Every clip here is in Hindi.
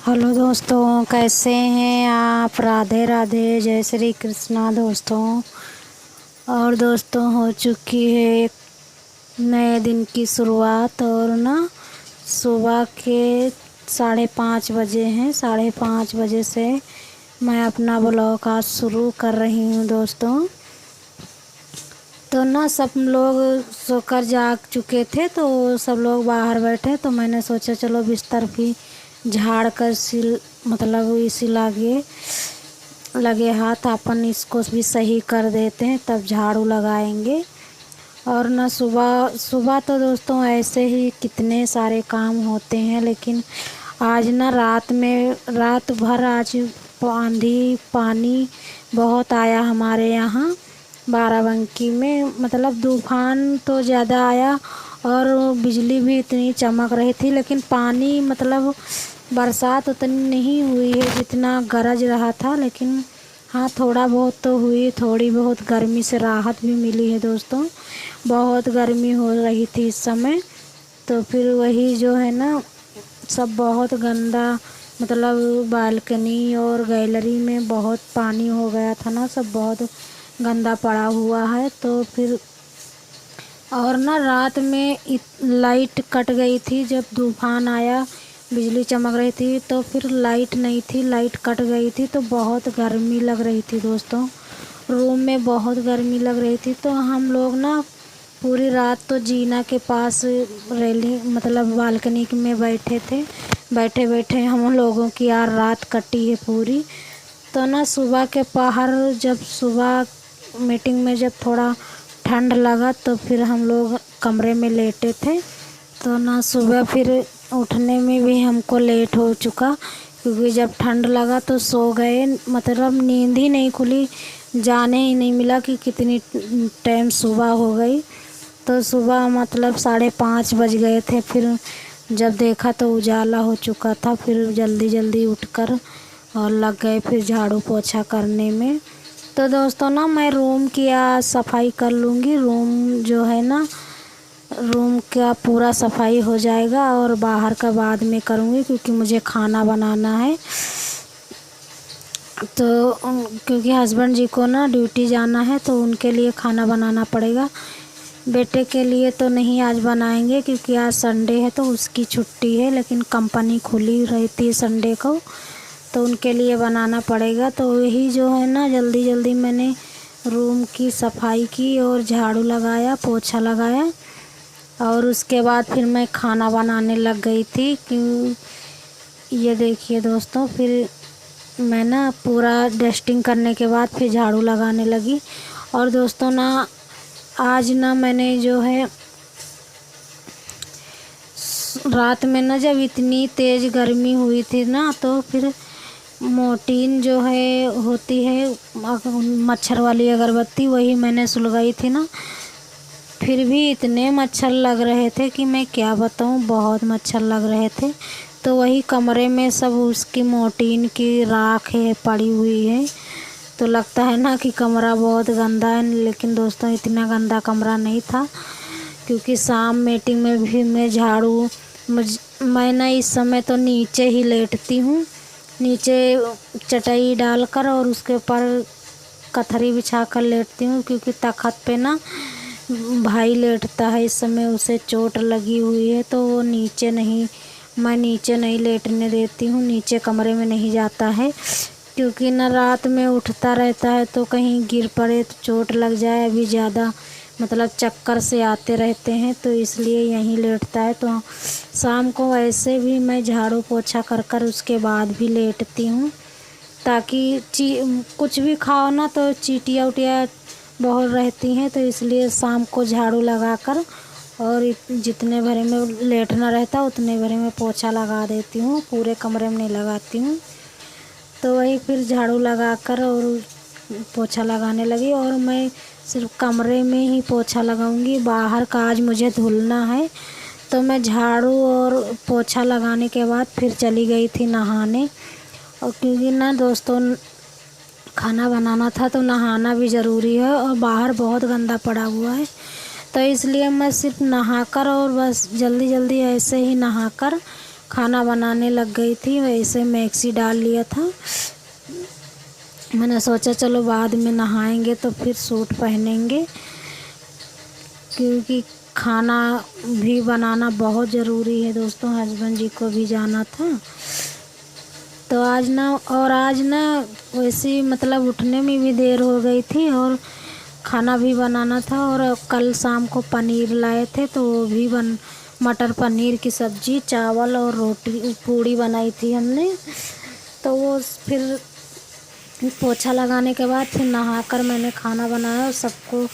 हेलो दोस्तों, कैसे हैं आप। राधे राधे, जय श्री कृष्णा दोस्तों। और दोस्तों, हो चुकी है एक नए दिन की शुरुआत। और ना सुबह के 5:30 बजे हैं। 5:30 बजे से मैं अपना ब्लॉग आज शुरू कर रही हूँ दोस्तों। तो ना सब लोग सोकर जाग चुके थे, तो सब लोग बाहर बैठे, तो मैंने सोचा चलो बिस्तर भी झाड़ कर मतलब इसी लगे हाथ अपन इसको भी सही कर देते हैं, तब झाड़ू लगाएंगे। और ना सुबह सुबह तो दोस्तों ऐसे ही कितने सारे काम होते हैं, लेकिन आज ना रात भर आज आंधी पानी बहुत आया हमारे यहाँ बाराबंकी में। मतलब तूफान तो ज़्यादा आया और बिजली भी इतनी चमक रही थी, लेकिन पानी मतलब बरसात उतनी नहीं हुई है जितना गरज रहा था। लेकिन हाँ, थोड़ा बहुत तो हुई। थोड़ी बहुत गर्मी से राहत भी मिली है दोस्तों। बहुत गर्मी हो रही थी इस समय। तो फिर वही जो है ना, सब बहुत गंदा, मतलब बालकनी और गैलरी में बहुत पानी हो गया था ना, सब बहुत गंदा पड़ा हुआ है। तो फिर और ना रात में लाइट कट गई थी जब तूफान आया, बिजली चमक रही थी, तो फिर लाइट नहीं थी, लाइट कट गई थी, तो बहुत गर्मी लग रही थी दोस्तों। रूम में बहुत गर्मी लग रही थी। तो हम लोग ना पूरी रात तो जीना के पास रेलिंग मतलब बालकनी में बैठे थे। बैठे बैठे हम लोगों की यार रात कटी है पूरी। तो ना सुबह के पहर जब सुबह मीटिंग में जब थोड़ा ठंड लगा, तो फिर हम लोग कमरे में लेटे थे। तो ना सुबह फिर उठने में भी हमको लेट हो चुका, क्योंकि जब ठंड लगा तो सो गए। मतलब नींद ही नहीं खुली, जाने ही नहीं मिला कि कितनी टाइम सुबह हो गई। तो सुबह मतलब 5:30 बज गए थे। फिर जब देखा तो उजाला हो चुका था। फिर जल्दी जल्दी उठकर और लग गए फिर झाड़ू पोछा करने में। तो दोस्तों ना मैं रूम की आज सफाई कर लूँगी। रूम जो है ना, रूम का पूरा सफाई हो जाएगा और बाहर का बाद में करूँगी, क्योंकि मुझे खाना बनाना है। तो क्योंकि हस्बैंड जी को ना ड्यूटी जाना है, तो उनके लिए खाना बनाना पड़ेगा। बेटे के लिए तो नहीं आज बनाएंगे, क्योंकि आज संडे है तो उसकी छुट्टी है, लेकिन कंपनी खुली रहती है संडे को, तो उनके लिए बनाना पड़ेगा। तो यही जो है ना, जल्दी जल्दी मैंने रूम की सफाई की और झाड़ू लगाया, पोछा लगाया, और उसके बाद फिर मैं खाना बनाने लग गई थी। क्यों, ये देखिए दोस्तों, फिर मैं ना पूरा डस्टिंग करने के बाद फिर झाड़ू लगाने लगी। और दोस्तों ना आज ना मैंने जो है रात में ना जब इतनी तेज़ गर्मी हुई थी ना, तो फिर मोर्टीन जो है होती है मच्छर वाली अगरबत्ती, वही मैंने सुलगाई थी ना। फिर भी इतने मच्छर लग रहे थे कि मैं क्या बताऊँ, बहुत मच्छर लग रहे थे। तो वही कमरे में सब उसकी मोर्टीन की राख है पड़ी हुई है। तो लगता है ना कि कमरा बहुत गंदा है, लेकिन दोस्तों इतना गंदा कमरा नहीं था, क्योंकि शाम मीटिंग में भी मैं झाड़ू मैं ना इस समय तो नीचे ही लेटती हूँ। नीचे चटाई डालकर और उसके ऊपर कथरी बिछा कर लेटती हूँ, क्योंकि तख़्त पे ना भाई लेटता है इस समय, उसे चोट लगी हुई है, तो वो मैं नीचे नहीं लेटने देती हूँ, नीचे कमरे में नहीं जाता है, क्योंकि ना रात में उठता रहता है तो कहीं गिर पड़े तो चोट लग जाए। अभी ज़्यादा मतलब चक्कर से आते रहते हैं, तो इसलिए यहीं लेटता है। तो शाम को वैसे भी मैं झाड़ू पोछा कर कर उसके बाद भी लेटती हूँ, ताकि कुछ भी खाओ ना तो चींटियाँ उटियाँ बहुत रहती हैं, तो इसलिए शाम को झाड़ू लगाकर और जितने भरे में लेटना रहता उतने भरे में पोछा लगा देती हूँ, पूरे कमरे में नहीं लगाती हूँ। तो वही फिर झाड़ू लगाकर और पोछा लगाने लगी। और मैं सिर्फ कमरे में ही पोछा लगाऊंगी, बाहर का आज मुझे धुलना है। तो मैं झाड़ू और पोछा लगाने के बाद फिर चली गई थी नहाने। और क्योंकि ना दोस्तों खाना बनाना था तो नहाना भी ज़रूरी है, और बाहर बहुत गंदा पड़ा हुआ है, तो इसलिए मैं सिर्फ नहाकर और बस जल्दी जल्दी ऐसे ही नहाकर खाना बनाने लग गई थी, वैसे मैक्सी डाल लिया था। मैंने सोचा चलो बाद में नहाएंगे तो फिर सूट पहनेंगे, क्योंकि खाना भी बनाना बहुत ज़रूरी है दोस्तों। हस्बैंड जी को भी जाना था तो आज ना वैसे मतलब उठने में भी देर हो गई थी और खाना भी बनाना था। और कल शाम को पनीर लाए थे तो वो भी मटर पनीर की सब्ज़ी, चावल और रोटी पूड़ी बनाई थी हमने। तो वो फिर पोछा लगाने के बाद फिर नहाकर मैंने खाना बनाया और सबको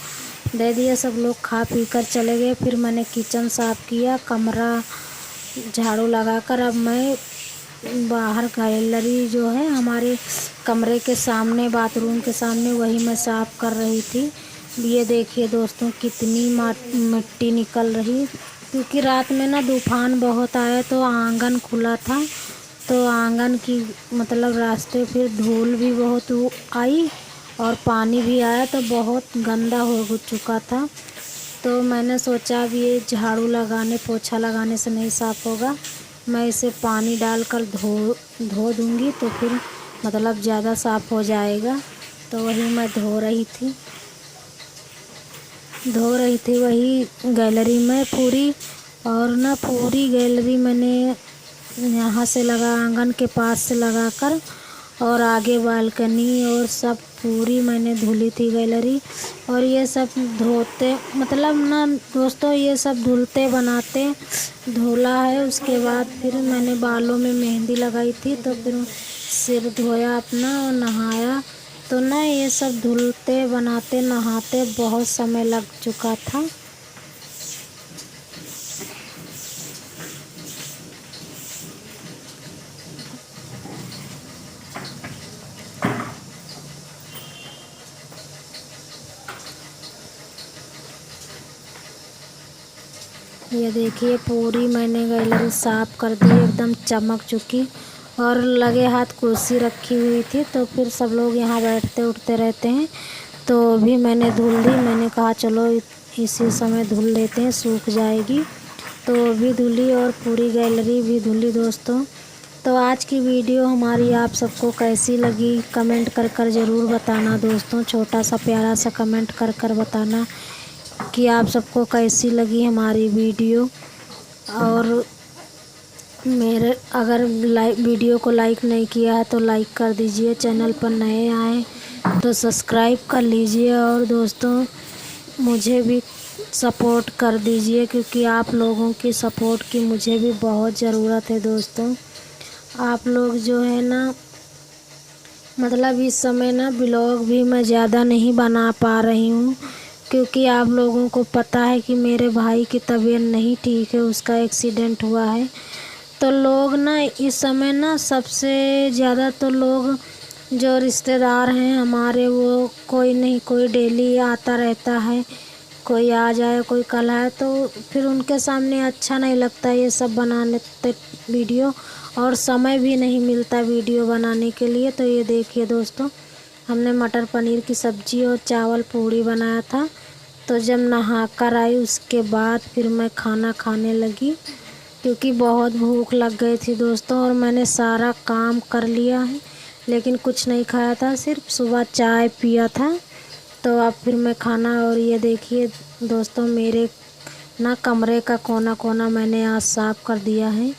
दे दिया। सब लोग खा पी कर चले गए। फिर मैंने किचन साफ़ किया, कमरा झाड़ू लगाकर अब मैं बाहर गैलरी जो है हमारे कमरे के सामने, बाथरूम के सामने, वही मैं साफ़ कर रही थी। ये देखिए दोस्तों कितनी मिट्टी निकल रही, क्योंकि रात में ना तूफान बहुत आया तो आंगन खुला था, तो आंगन की मतलब रास्ते फिर धूल भी बहुत आई और पानी भी आया तो बहुत गंदा हो चुका था। तो मैंने सोचा अब ये झाड़ू लगाने पोछा लगाने से नहीं साफ़ होगा, मैं इसे पानी डालकर धो दूँगी तो फिर मतलब ज़्यादा साफ़ हो जाएगा। तो वही मैं धो रही थी वही गैलरी में पूरी। और ना पूरी गैलरी मैंने यहाँ से लगा, आंगन के पास से लगाकर और आगे बालकनी और सब पूरी मैंने धुली थी गैलरी। और ये सब धोते मतलब ना दोस्तों ये सब धुलते बनाते धुला है। उसके बाद फिर मैंने बालों में मेहंदी लगाई थी तो फिर सिर धोया अपना और नहाया। तो ना ये सब धुलते बनाते नहाते बहुत समय लग चुका था। ये देखिए पूरी मैंने गैलरी साफ़ कर दी, एकदम चमक चुकी। और लगे हाथ कुर्सी रखी हुई थी तो फिर सब लोग यहाँ बैठते उठते रहते हैं, तो भी मैंने धुल दी। मैंने कहा चलो इसी समय धुल लेते हैं, सूख जाएगी। तो भी धुली और पूरी गैलरी भी धुली दोस्तों। तो आज की वीडियो हमारी आप सबको कैसी लगी कमेंट कर ज़रूर बताना दोस्तों। छोटा सा प्यारा सा कमेंट कर बताना कि आप सबको कैसी लगी हमारी वीडियो। और मेरे अगर वीडियो को लाइक नहीं किया है तो लाइक कर दीजिए, चैनल पर नए आए तो सब्सक्राइब कर लीजिए। और दोस्तों मुझे भी सपोर्ट कर दीजिए, क्योंकि आप लोगों की सपोर्ट की मुझे भी बहुत ज़रूरत है दोस्तों। आप लोग जो है ना मतलब इस समय ना ब्लॉग भी मैं ज़्यादा नहीं बना पा रही हूँ, क्योंकि आप लोगों को पता है कि मेरे भाई की तबीयत नहीं ठीक है, उसका एक्सीडेंट हुआ है। तो लोग ना इस समय ना सबसे ज़्यादा तो लोग जो रिश्तेदार हैं हमारे, वो कोई नहीं कोई डेली आता रहता है, कोई आ जाए कोई कल आए, तो फिर उनके सामने अच्छा नहीं लगता ये सब बनाने वीडियो, और समय भी नहीं मिलता वीडियो बनाने के लिए। तो ये देखिए दोस्तों हमने मटर पनीर की सब्ज़ी और चावल पूड़ी बनाया था। तो जब नहा कर आई उसके बाद फिर मैं खाना खाने लगी, क्योंकि बहुत भूख लग गई थी दोस्तों। और मैंने सारा काम कर लिया है लेकिन कुछ नहीं खाया था, सिर्फ सुबह चाय पिया था। तो अब फिर मैं खाना, और ये देखिए दोस्तों मेरे ना कमरे का कोना कोना मैंने आज साफ़ कर दिया है।